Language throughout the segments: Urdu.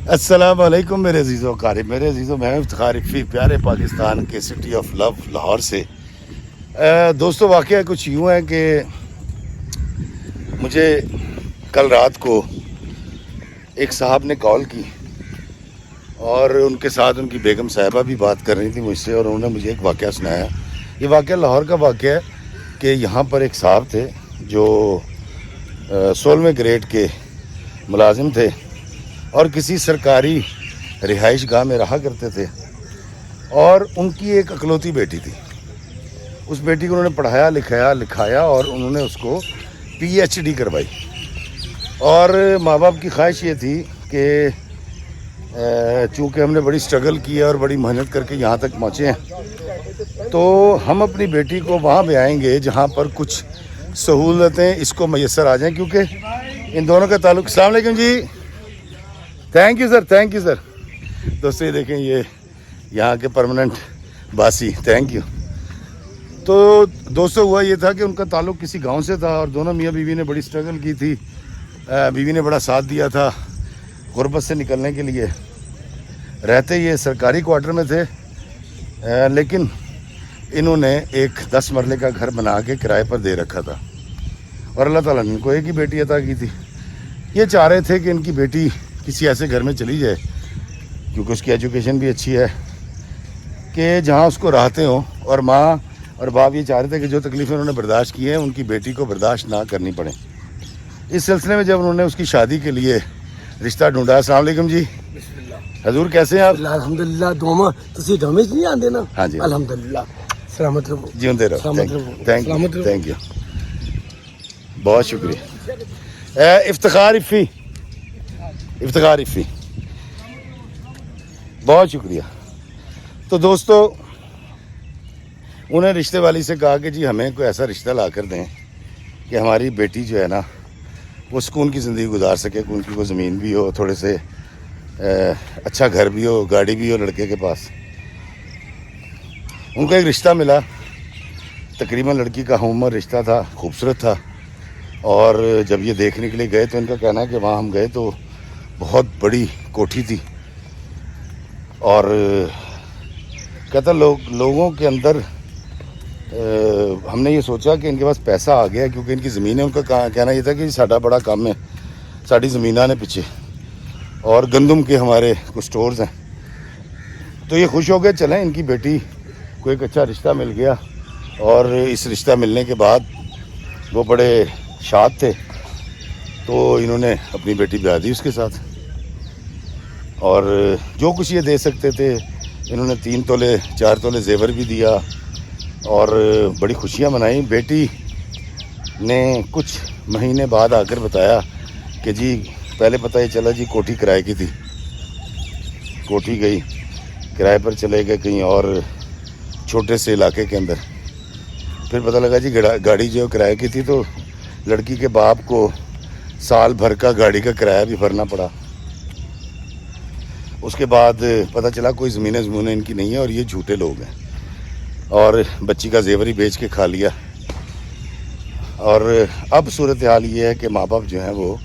السلام علیکم میرے عزیزوں قارب، میرے عزیزوں، میں افتخار رفیع پیارے پاکستان کے سٹی آف لو لاہور سے۔ دوستو، واقعہ کچھ یوں ہے کہ مجھے کل رات کو ایک صاحب نے کال کی اور ان کے ساتھ ان کی بیگم صاحبہ بھی بات کر رہی تھی مجھ سے، اور انہوں نے مجھے ایک واقعہ سنایا۔ یہ واقعہ لاہور کا واقعہ ہے کہ یہاں پر ایک صاحب تھے جو 16ویں گریڈ کے ملازم تھے اور کسی سرکاری رہائش گاہ میں رہا کرتے تھے، اور ان کی ایک اکلوتی بیٹی تھی۔ اس بیٹی کو انہوں نے پڑھایا لکھایا اور انہوں نے اس کو PhD کروائی، اور ماں باپ کی خواہش یہ تھی کہ چونکہ ہم نے بڑی سٹرگل کی ہے اور بڑی محنت کر کے یہاں تک پہنچے ہیں، تو ہم اپنی بیٹی کو وہاں بھی آئیں گے جہاں پر کچھ سہولتیں اس کو میسر آ جائیں، کیونکہ ان دونوں کا تعلق۔ السلام علیکم جی، تھینک یو سر۔ دوستو، یہ دیکھیں، یہ یہاں کے پرماننٹ باسی، تھینک یو۔ تو دوستو، ہوا یہ تھا کہ ان کا تعلق کسی گاؤں سے تھا، اور دونوں میاں بیوی نے بڑی سٹرگل کی تھی۔ بیوی نے بڑا ساتھ دیا تھا غربت سے نکلنے کے لیے۔ رہتے یہ سرکاری کوارٹر میں تھے، لیکن انہوں نے ایک 10 مرلے کا گھر بنا کے کرائے پر دے رکھا تھا، اور اللہ تعالیٰ نے ان کو ایک ہی بیٹی عطا کی تھی۔ یہ چاہ رہے تھے کہ ان کی بیٹی کسی ایسے گھر میں چلی جائے، کیونکہ اس کی ایجوکیشن بھی اچھی ہے، کہ جہاں اس کو راحتیں ہوں، اور ماں اور باپ یہ چاہ رہے تھے کہ جو تکلیفیں انہوں نے برداشت کی ہیں ان کی بیٹی کو برداشت نہ کرنی پڑیں۔ اس سلسلے میں جب انہوں نے اس کی شادی کے لیے رشتہ ڈھونڈا۔ السلام علیکم جی، حضور کیسے ہیں آپ؟ الحمدللہ، دوما تسی ڈومے نہیں آندے نا؟ ہاں جی، الحمدللہ، سلامت رہو، جیوندے رہو۔ سلامت رہو، تھینک یو، بہت شکریہ۔ افتخار رفیع، بہت شکریہ۔ تو دوستو، انہیں رشتے والی سے کہا کہ جی ہمیں کوئی ایسا رشتہ لا کر دیں کہ ہماری بیٹی جو ہے نا وہ سکون کی زندگی گزار سکے، ان کی کوئی زمین بھی ہو، تھوڑے سے اچھا گھر بھی ہو، گاڑی بھی ہو لڑکے کے پاس۔ ان کو ایک رشتہ ملا، تقریباً لڑکی کا ہم عمر رشتہ تھا، خوبصورت تھا، اور جب یہ دیکھنے کے لیے گئے تو ان کا کہنا ہے کہ وہاں ہم گئے تو بہت بڑی کوٹھی تھی، اور کہتا لوگوں کے اندر ہم نے یہ سوچا کہ ان کے پاس پیسہ آ گیا، کیونکہ ان کی زمینیں، ان کا کہنا یہ تھا کہ ساڈا بڑا کام ہے، ساری زمیناں نے پیچھے، اور گندم کے ہمارے کچھ سٹورز ہیں۔ تو یہ خوش ہو گئے، چلیں ان کی بیٹی کو ایک اچھا رشتہ مل گیا، اور اس رشتہ ملنے کے بعد وہ بڑے شاد تھے، تو انہوں نے اپنی بیٹی بیاہ دی اس کے ساتھ، اور جو کچھ یہ دے سکتے تھے انہوں نے 3 تولے 4 تولے زیور بھی دیا، اور بڑی خوشیاں منائیں۔ بیٹی نے کچھ مہینے بعد آ کر بتایا کہ جی پہلے پتہ یہ چلا جی کوٹھی کرائے کی تھی، کوٹھی گئی، کرائے پر چلے گئے کہیں اور چھوٹے سے علاقے کے اندر، پھر پتہ لگا جی گاڑی جو کرائے کی تھی، تو لڑکی کے باپ کو سال بھر کا گاڑی کا کرایہ بھی بھرنا پڑا۔ اس کے بعد پتہ چلا کوئی زمینیں ان کی نہیں ہیں، اور یہ جھوٹے لوگ ہیں، اور بچی کا زیور ہی بیچ کے کھا لیا۔ اور اب صورتحال یہ ہے کہ ماں باپ جو ہیں وہ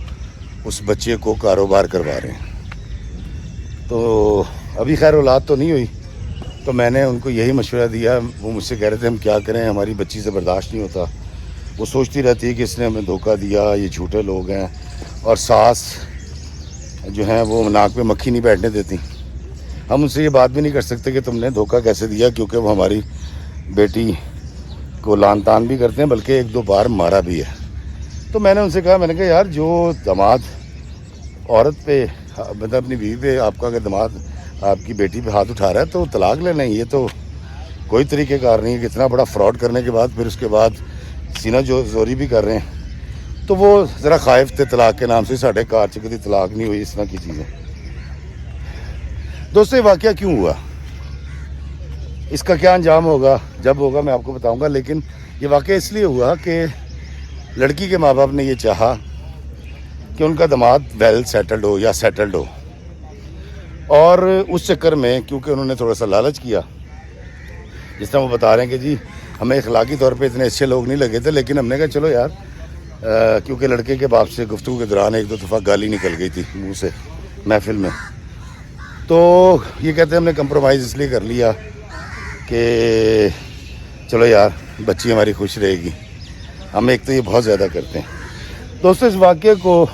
اس بچے کو کاروبار کروا رہے ہیں۔ تو ابھی خیر اولاد تو نہیں ہوئی، تو میں نے ان کو یہی مشورہ دیا۔ وہ مجھ سے کہہ رہے تھے ہم کیا کریں، ہماری بچی سے برداشت نہیں ہوتا، وہ سوچتی رہتی ہے کہ اس نے ہمیں دھوکہ دیا، یہ جھوٹے لوگ ہیں، اور ساس جو ہیں وہ ناک پہ مکھی نہیں بیٹھنے دیتی۔ ہم ان سے یہ بات بھی نہیں کر سکتے کہ تم نے دھوکہ کیسے دیا، کیونکہ وہ ہماری بیٹی کو لان تان بھی کرتے ہیں، بلکہ 1-2 بار مارا بھی ہے۔ تو میں نے ان سے کہا، میں نے کہا یار، جو داماد عورت پہ، مطلب اپنی بیوی پہ، آپ کا اگر داماد آپ کی بیٹی پہ ہاتھ اٹھا رہا ہے تو طلاق لے لیں، یہ تو کوئی طریقہ کار نہیں ہے کہ اتنا بڑا فراڈ کرنے کے بعد پھر اس کے بعد سینہ زوری بھی کر رہے ہیں۔ تو وہ ذرا خائف تھے طلاق کے نام سے، ساڑھے کار چکتی طلاق نہیں ہوئی، اس طرح کی چیزیں۔ دوستو، یہ واقعہ کیوں ہوا، اس کا کیا انجام ہوگا، جب ہوگا میں آپ کو بتاؤں گا، لیکن یہ واقعہ اس لیے ہوا کہ لڑکی کے ماں باپ نے یہ چاہا کہ ان کا داماد ویل سیٹلڈ ہو یا سیٹلڈ ہو، اور اس چکر میں کیونکہ انہوں نے تھوڑا سا لالچ کیا، جس طرح وہ بتا رہے ہیں کہ جی ہمیں اخلاقی طور پہ اتنے اچھے لوگ نہیں لگے تھے، لیکن ہم نے کہا چلو یار، کیونکہ لڑکے کے باپ سے گفتگو کے دوران 1-2 دفعہ گالی نکل گئی تھی منہ سے محفل میں، تو یہ کہتے ہیں ہم نے کمپرومائز اس لیے کر لیا کہ چلو یار بچی ہماری خوش رہے گی. ہم ایک تو یہ بہت زیادہ کرتے ہیں. دوستو اس واقعے کو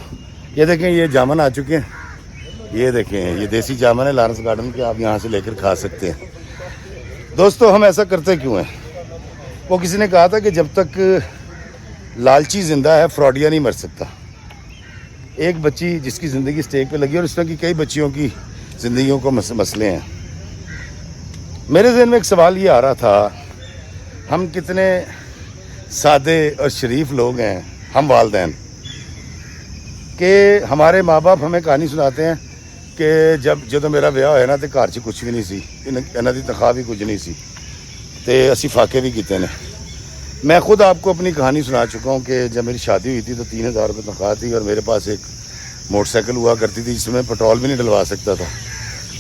یہ دیکھیں, یہ جامن آ چکے ہیں, یہ دیکھیں یہ دیسی جامن ہے لارنس گارڈن کے, آپ یہاں سے لے کر کھا سکتے ہیں. دوستو ہم ایسا کرتے کیوں ہیں؟ وہ کسی نے کہا تھا کہ جب تک لالچی زندہ ہے فراڈیا نہیں مر سکتا. ایک بچی جس کی زندگی سٹیک پہ لگی, اور اس طرح کی کئی بچیوں کی زندگیوں کو مسئلے ہیں. میرے ذہن میں ایک سوال یہ آ رہا تھا, ہم کتنے سادے اور شریف لوگ ہیں ہم والدین, کہ ہمارے ماں باپ ہمیں کہانی سناتے ہیں کہ جب میرا بیاہ ہویا نا تو گھر چ کچھ بھی نہیں سی, انہاں دی تنخواہ بھی کچھ نہیں سی, تے اسی فاقے بھی کیتے نے. میں خود آپ کو اپنی کہانی سنا چکا ہوں کہ جب میری شادی ہوئی تھی تو 3,000 روپے تنخواہ تھی, اور میرے پاس ایک موٹر سائیکل ہوا کرتی تھی جس میں پیٹرول بھی نہیں ڈلوا سکتا تھا,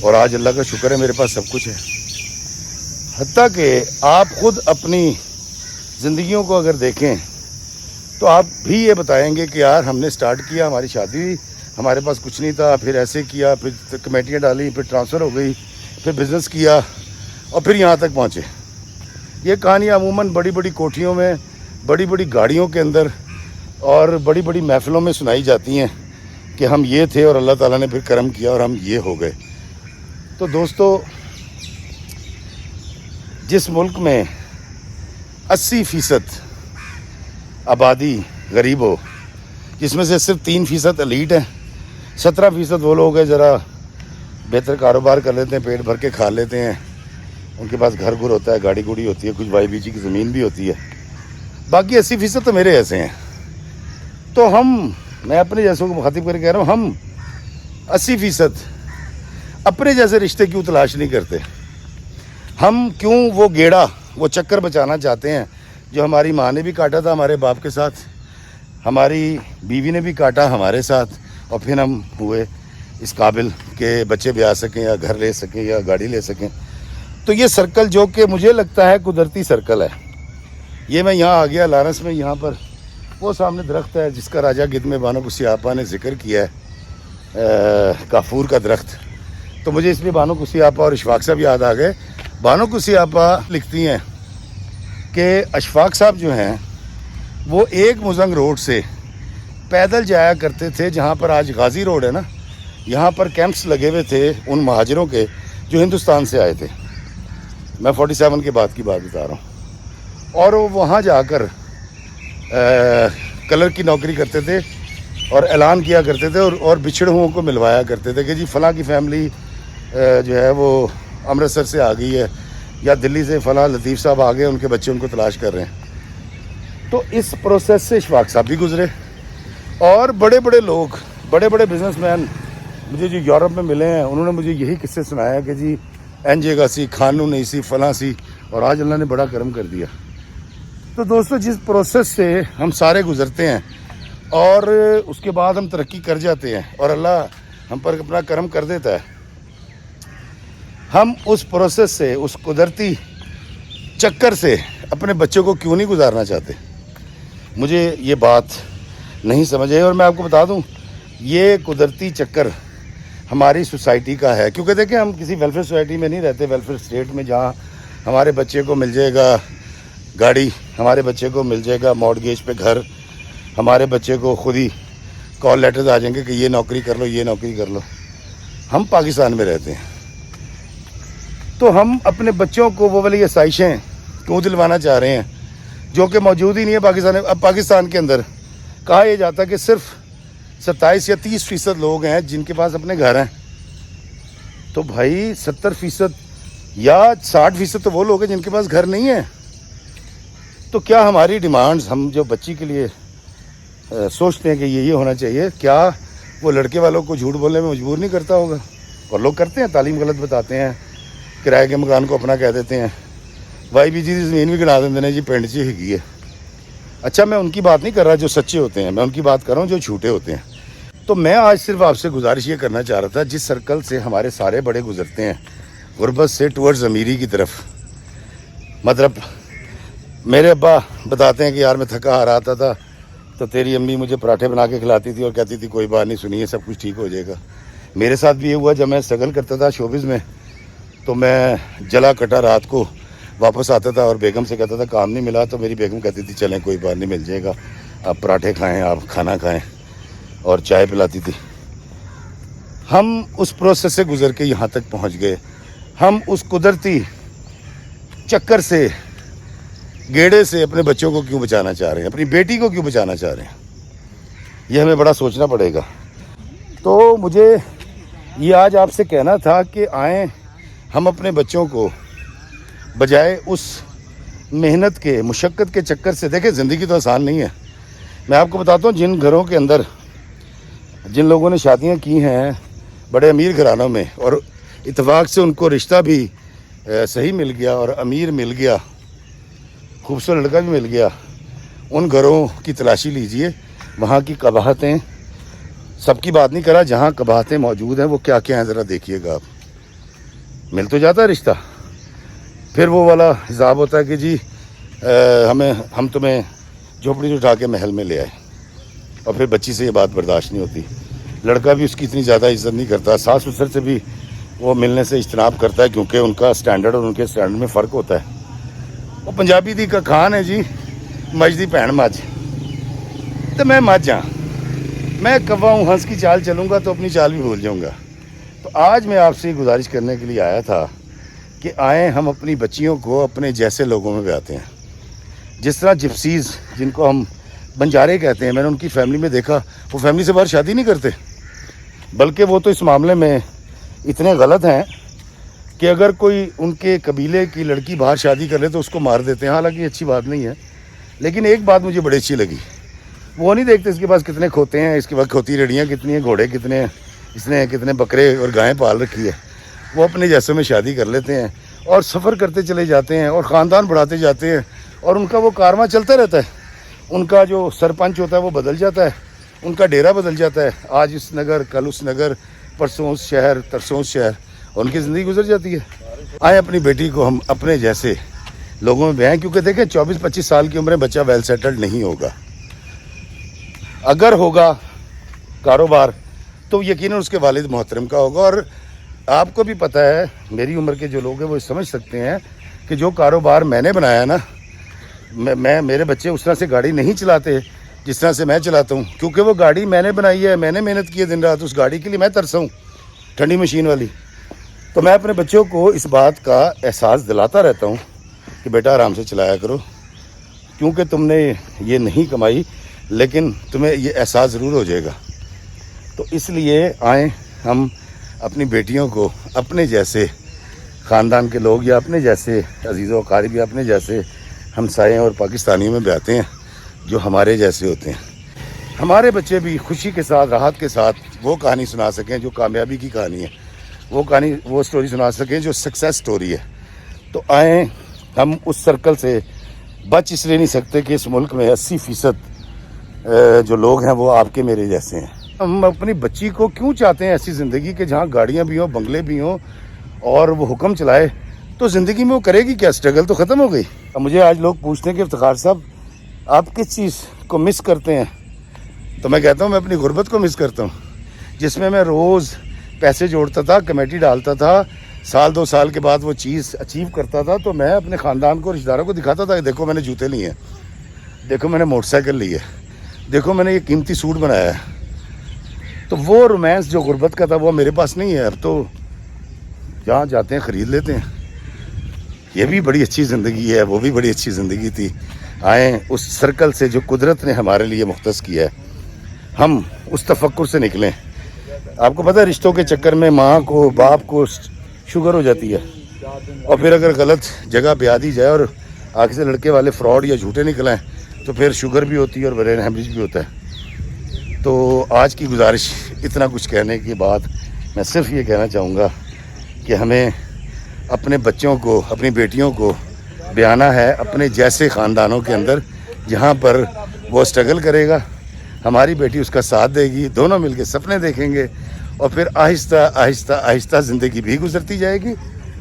اور آج اللہ کا شکر ہے میرے پاس سب کچھ ہے. حتیٰ کہ آپ خود اپنی زندگیوں کو اگر دیکھیں تو آپ بھی یہ بتائیں گے کہ یار ہم نے سٹارٹ کیا, ہماری شادی ہوئی, ہمارے پاس کچھ نہیں تھا, پھر ایسے کیا, پھر کمیٹیاں ڈالی, پھر ٹرانسفر ہو گئی, پھر بزنس کیا, اور پھر یہاں تک پہنچے. یہ کہانیاں عموماً بڑی بڑی کوٹھیوں میں, بڑی بڑی گاڑیوں کے اندر اور بڑی بڑی محفلوں میں سنائی جاتی ہیں کہ ہم یہ تھے اور اللہ تعالیٰ نے پھر کرم کیا اور ہم یہ ہو گئے. تو دوستو جس ملک میں 80% آبادی غریب ہو, جس میں سے صرف 3% ایلیٹ ہیں, 17% وہ لوگ ہیں ذرا بہتر کاروبار کر لیتے ہیں, پیٹ بھر کے کھا لیتے ہیں, ان کے پاس گھر ہوتا ہے, گاڑی گوڑی ہوتی ہے, کچھ وائی بی جی کی زمین بھی ہوتی ہے, باقی 80% تو میرے ایسے ہیں. تو میں اپنے جیسوں کو مخاطب کر کے کہہ رہا ہوں, ہم 80% اپنے جیسے رشتے کیوں تلاش نہیں کرتے؟ ہم کیوں وہ گیڑا, وہ چکر بچانا چاہتے ہیں جو ہماری ماں نے بھی کاٹا تھا ہمارے باپ کے ساتھ, ہماری بیوی نے بھی کاٹا ہمارے ساتھ, اور پھر ہم ہوئے اس قابل کہ بچے بھی آ سکیں یا گھر لے سکیں یا گاڑی لے سکیں. تو یہ سرکل جو کہ مجھے لگتا ہے قدرتی سرکل ہے, یہ میں یہاں آ گیا لارنس میں, یہاں پر وہ سامنے درخت ہے جس کا راجہ گدھ میں بانو کسی آپا نے ذکر کیا ہے, کافور کا درخت. تو مجھے اس لیے بانو کسی آپا اور اشفاق صاحب یاد آ گئے. بانو کسی آپا لکھتی ہیں کہ اشفاق صاحب جو ہیں وہ ایک مزنگ روڈ سے پیدل جایا کرتے تھے, جہاں پر آج غازی روڈ ہے نا, یہاں پر کیمپس لگے ہوئے تھے ان مہاجروں کے جو ہندوستان سے آئے تھے. میں 47 کے بعد کی بات بتا رہا ہوں. اور وہ وہاں جا کر کلر کی نوکری کرتے تھے اور اعلان کیا کرتے تھے, اور بچھڑے ہوئوں کو ملوایا کرتے تھے کہ جی فلاں کی فیملی جو ہے وہ امرتسر سے آ گئی ہے, یا دلی سے فلاں لطیف صاحب آ گئے, ان کے بچے ان کو تلاش کر رہے ہیں. تو اس پروسیس سے اشفاق صاحب بھی گزرے, اور بڑے بڑے لوگ, بڑے بڑے بزنس مین مجھے جو یورپ میں ملے ہیں, انہوں نے مجھے یہی قصے سنایا کہ جی این جگہ سی, کھانو نہیں سی, فلاں سی, اور آج اللہ نے بڑا کرم کر دیا. تو دوستو جس پروسیس سے ہم سارے گزرتے ہیں اور اس کے بعد ہم ترقی کر جاتے ہیں اور اللہ ہم پر اپنا کرم کر دیتا ہے, ہم اس پروسیس سے, اس قدرتی چکر سے اپنے بچوں کو کیوں نہیں گزارنا چاہتے؟ مجھے یہ بات نہیں سمجھ آئی. اور میں آپ کو بتا دوں یہ قدرتی چکر ہماری سوسائٹی کا ہے, کیونکہ دیکھیں ہم کسی ویلفیئر سوسائٹی میں نہیں رہتے, ویلفیئر اسٹیٹ میں, جہاں ہمارے بچے کو مل جائے گا گاڑی, ہمارے بچے کو مل جائے گا مارگیج پہ گھر, ہمارے بچے کو خود ہی کال لیٹرز آ جائیں گے کہ یہ نوکری کر لو, یہ نوکری کر لو. ہم پاکستان میں رہتے ہیں, تو ہم اپنے بچوں کو وہ والی آسائشیں کیوں دلوانا چاہ رہے ہیں جو کہ موجود ہی نہیں ہے پاکستان میں؟ اب پاکستان کے اندر کہا یہ جاتا ہے کہ صرف 27 یا 30% لوگ ہیں جن کے پاس اپنے گھر ہیں. تو بھائی 70% یا 60% تو وہ لوگ ہیں جن کے پاس گھر نہیں ہیں. تو کیا ہماری ڈیمانڈز, ہم جو بچی کے لیے سوچتے ہیں کہ یہ ہونا چاہیے, کیا وہ لڑکے والوں کو جھوٹ بولنے میں مجبور نہیں کرتا ہوگا؟ اور لوگ کرتے ہیں, تعلیم غلط بتاتے ہیں, کرائے کے مکان کو اپنا کہہ دیتے ہیں, وائی بی جی زمین بھی گنا دیتے ہیں جی پنڈ چ ہی ہے. اچھا میں ان کی بات نہیں کر رہا جو سچے ہوتے ہیں, میں ان کی بات کر رہا ہوں جو جھوٹے ہوتے ہیں. تو میں آج صرف آپ سے گزارش یہ کرنا چاہ رہا تھا, جس سرکل سے ہمارے سارے بڑے گزرتے ہیں غربت سے ٹورڈز امیری کی طرف. مطلب میرے ابا بتاتے ہیں کہ یار میں تھکا آ رہا تھا تو تیری امی مجھے پراٹھے بنا کے کھلاتی تھی اور کہتی تھی کوئی بات نہیں, سنیے سب کچھ ٹھیک ہو جائے گا. میرے ساتھ بھی یہ ہوا جب میں اسٹرگل کرتا تھا شوبز میں, تو میں جلا کٹا رات کو واپس آتا تھا اور بیگم سے کہتا تھا کام نہیں ملا, تو میری بیگم کہتی تھی چلیں کوئی بات نہیں, مل جائے گا, آپ پراٹھے کھائیں, آپ کھانا کھائیں, اور چائے پلاتی تھی. ہم اس پروسیس سے گزر کے یہاں تک پہنچ گئے. ہم اس قدرتی چکر سے, گیڑے سے اپنے بچوں کو کیوں بچانا چاہ رہے ہیں, اپنی بیٹی کو کیوں بچانا چاہ رہے ہیں, یہ ہمیں بڑا سوچنا پڑے گا. تو مجھے یہ آج آپ سے کہنا تھا کہ آئیں ہم اپنے بچوں کو بجائے اس محنت کے, مشقت کے چکر سے, دیکھیں زندگی تو آسان نہیں ہے. میں آپ کو بتاتا ہوں, جن گھروں کے اندر جن لوگوں نے شادیاں کی ہیں بڑے امیر گھرانوں میں, اور اتفاق سے ان کو رشتہ بھی صحیح مل گیا اور امیر مل گیا, خوبصورت لڑکا بھی مل گیا, ان گھروں کی تلاشی لیجئے. وہاں کی قباحتیں, سب کی بات نہیں کرا, جہاں قباحتیں موجود ہیں وہ کیا کیا ہیں ذرا دیکھیے گا آپ. مل تو جاتا ہے رشتہ, پھر وہ والا حساب ہوتا ہے کہ جی ہم تمہیں جھوپڑی سے اٹھا کے محل میں لے آئے, اور پھر بچی سے یہ بات برداشت نہیں ہوتی. لڑکا بھی اس کی اتنی زیادہ عزت نہیں کرتا, ساس سسر سے بھی وہ ملنے سے اجتناب کرتا ہے, کیونکہ ان کا سٹینڈرڈ اور ان کے سٹینڈرڈ میں فرق ہوتا ہے. وہ پنجابی دی کا کھان ہے جی, مجھ دی بھین مجھ, تو میں مجھ ہاں, میں کوا ہوں, ہنس کی چال چلوں گا تو اپنی چال بھی بھول جاؤں گا. تو آج میں آپ سے گزارش کرنے کے لیے آیا تھا کہ آئیں ہم اپنی بچیوں کو اپنے جیسے لوگوں میں بیاتے ہیں. جس طرح جپسیز, جن کو ہم بنجارے کہتے ہیں, میں نے ان کی فیملی میں دیکھا, وہ فیملی سے باہر شادی نہیں کرتے, بلکہ وہ تو اس معاملے میں اتنے غلط ہیں کہ اگر کوئی ان کے قبیلے کی لڑکی باہر شادی کر لے تو اس کو مار دیتے ہیں. حالانکہ یہ اچھی بات نہیں ہے, لیکن ایک بات مجھے بڑی اچھی لگی, وہ نہیں دیکھتے اس کے پاس کتنے کھوتے ہیں, اس کے پاس کھوتی ریڑیاں کتنی ہیں, گھوڑے کتنے ہیں, اس نے کتنے بکرے اور گائیں پال رکھی ہے. وہ اپنے جیسوں میں شادی کر لیتے ہیں اور سفر کرتے چلے جاتے ہیں اور خاندان بڑھاتے جاتے ہیں, اور ان کا وہ کارواں چلتا رہتا ہے. ان کا جو سرپنچ ہوتا ہے وہ بدل جاتا ہے, ان کا ڈیرا بدل جاتا ہے, آج اس نگر, کل اس نگر, پرسوں اس شہر, ترسوں اس شہر, اور ان کی زندگی گزر جاتی ہے. آئیں اپنی بیٹی کو ہم اپنے جیسے لوگوں میں بیائیں, کیونکہ دیکھیں 24-25 سال کی عمر میں بچہ ویل سیٹلڈ نہیں ہوگا. اگر ہوگا کاروبار تو یقیناً اس کے والد محترم کا ہوگا. اور آپ کو بھی پتہ ہے, میری عمر کے جو لوگ ہیں وہ سمجھ سکتے ہیں کہ جو کاروبار میں نے بنایا نا, میرے بچے اس طرح سے گاڑی نہیں چلاتے جس طرح سے میں چلاتا ہوں, کیونکہ وہ گاڑی میں نے بنائی ہے, میں نے محنت کی ہے دن رات, اس گاڑی کے لیے میں ترسا ہوں, ٹھنڈی مشین والی. تو میں اپنے بچوں کو اس بات کا احساس دلاتا رہتا ہوں کہ بیٹا آرام سے چلایا کرو, کیونکہ تم نے یہ نہیں کمائی, لیکن تمہیں یہ احساس ضرور ہو جائے گا. تو اس لیے آئیں ہم اپنی بیٹیوں کو اپنے جیسے خاندان کے لوگ, یا اپنے جیسے عزیز و اقارب, یا اپنے جیسے ہمسائیں اور پاکستانیوں میں بیاتے ہیں جو ہمارے جیسے ہوتے ہیں. ہمارے بچے بھی خوشی کے ساتھ, راحت کے ساتھ وہ کہانی سنا سکیں جو کامیابی کی کہانی ہے, وہ کہانی, وہ سٹوری سنا سکیں جو سکسیس سٹوری ہے. تو آئیں ہم اس سرکل سے بچ اس لیے نہیں سکتے کہ اس ملک میں 80% جو لوگ ہیں وہ آپ کے میرے جیسے ہیں. ہم اپنی بچی کو کیوں چاہتے ہیں ایسی زندگی کہ جہاں گاڑیاں بھی ہوں, بنگلے بھی ہوں, اور وہ حکم چلائے, تو زندگی میں وہ کرے گی کیا؟ اسٹرگل تو ختم ہو گئی. اب مجھے آج لوگ پوچھتے ہیں کہ افتخار صاحب آپ کس چیز کو مس کرتے ہیں, تو میں کہتا ہوں میں اپنی غربت کو مس کرتا ہوں, جس میں روز پیسے جوڑتا تھا, کمیٹی ڈالتا تھا, سال 2 سال کے بعد وہ چیز اچیو کرتا تھا, تو میں اپنے خاندان کو, رشتہ داروں کو دکھاتا تھا کہ دیکھو میں نے جوتے لیے ہیں, دیکھو میں نے موٹر سائیکل لی ہے, دیکھو میں نے یہ قیمتی سوٹ بنایا ہے. تو وہ رومانس جو غربت کا تھا وہ میرے پاس نہیں ہے. اب تو جہاں جاتے ہیں خرید لیتے ہیں. یہ بھی بڑی اچھی زندگی ہے, وہ بھی بڑی اچھی زندگی تھی. آئیں اس سرکل سے جو قدرت نے ہمارے لیے مختص کیا ہے, ہم اس تفکر سے نکلیں. آپ کو پتہ ہے رشتوں کے چکر میں ماں کو, باپ کو شوگر ہو جاتی ہے, اور پھر اگر غلط جگہ بیاہ دی جائے اور آگے سے لڑکے والے فراڈ یا جھوٹے نکلیں تو پھر شوگر بھی ہوتی ہے اور برین ہیمریج بھی ہوتا ہے. تو آج کی گزارش, اتنا کچھ کہنے کے بعد میں صرف یہ کہنا چاہوں گا کہ ہمیں اپنے بچوں کو, اپنی بیٹیوں کو بیانا ہے اپنے جیسے خاندانوں کے اندر, جہاں پر وہ اسٹرگل کرے گا, ہماری بیٹی اس کا ساتھ دے گی, دونوں مل کے سپنے دیکھیں گے, اور پھر آہستہ آہستہ آہستہ زندگی بھی گزرتی جائے گی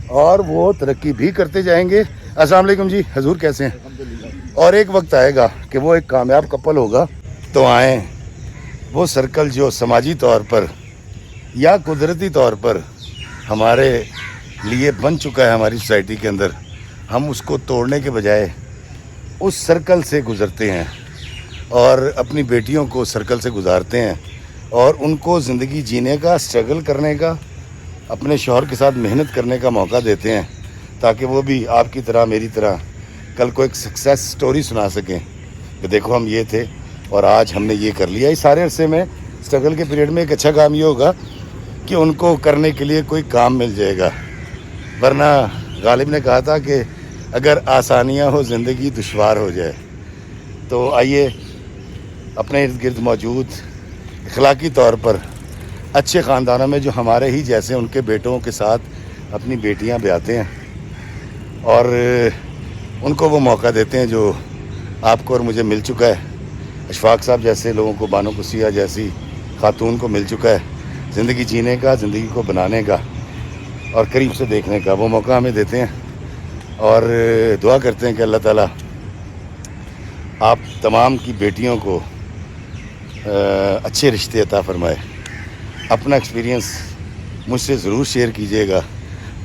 اور وہ ترقی بھی کرتے جائیں گے. السلام علیکم جی, حضور کیسے ہیں؟ اور ایک وقت آئے گا کہ وہ ایک کامیاب کپل ہوگا. تو آئیں وہ سرکل جو سماجی طور پر یا قدرتی طور پر ہمارے لیے بن چکا ہے ہماری سوسائٹی کے اندر، ہم اس کو توڑنے کے بجائے اس سرکل سے گزرتے ہیں اور اپنی بیٹیوں کو سرکل سے گزارتے ہیں اور ان کو زندگی جینے کا، اسٹرگل کرنے کا، اپنے شوہر کے ساتھ محنت کرنے کا موقع دیتے ہیں، تاکہ وہ بھی آپ کی طرح میری طرح کل کو ایک سکسیس سٹوری سنا سکیں کہ دیکھو ہم یہ تھے اور آج ہم نے یہ کر لیا۔ اس سارے عرصے میں اسٹرگل کے پیریڈ میں ایک اچھا کام یہ ہوگا کہ ان کو کرنے کے لیے کوئی کام مل جائے گا، ورنہ غالب نے کہا تھا کہ اگر آسانیاں ہو زندگی دشوار ہو جائے۔ تو آئیے اپنے ارد گرد موجود اخلاقی طور پر اچھے خاندانوں میں جو ہمارے ہی جیسے ان کے بیٹوں کے ساتھ اپنی بیٹیاں بیاتے ہیں اور ان کو وہ موقع دیتے ہیں جو آپ کو اور مجھے مل چکا ہے، اشفاق صاحب جیسے لوگوں کو، بانو قصیہ جیسی خاتون کو مل چکا ہے، زندگی جینے کا، زندگی کو بنانے کا اور قریب سے دیکھنے کا، وہ موقع ہمیں دیتے ہیں اور دعا کرتے ہیں کہ اللہ تعالیٰ آپ تمام کی بیٹیوں کو اچھے رشتے عطا فرمائے۔ اپنا ایکسپیرینس مجھ سے ضرور شیئر کیجیے گا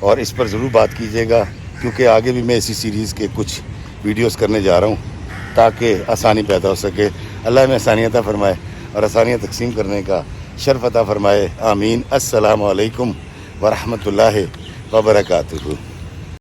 اور اس پر ضرور بات کیجیے گا، کیونکہ آگے بھی میں اسی سیریز کے کچھ ویڈیوز کرنے جا رہا ہوں تاکہ آسانی پیدا ہو سکے۔ اللہ میں آسانی عطا فرمائے اور آسانیاں تقسیم کرنے کا شرف عطا فرمائے، آمین۔ السلام علیکم ورحمۃ اللہ وبرکاتہ۔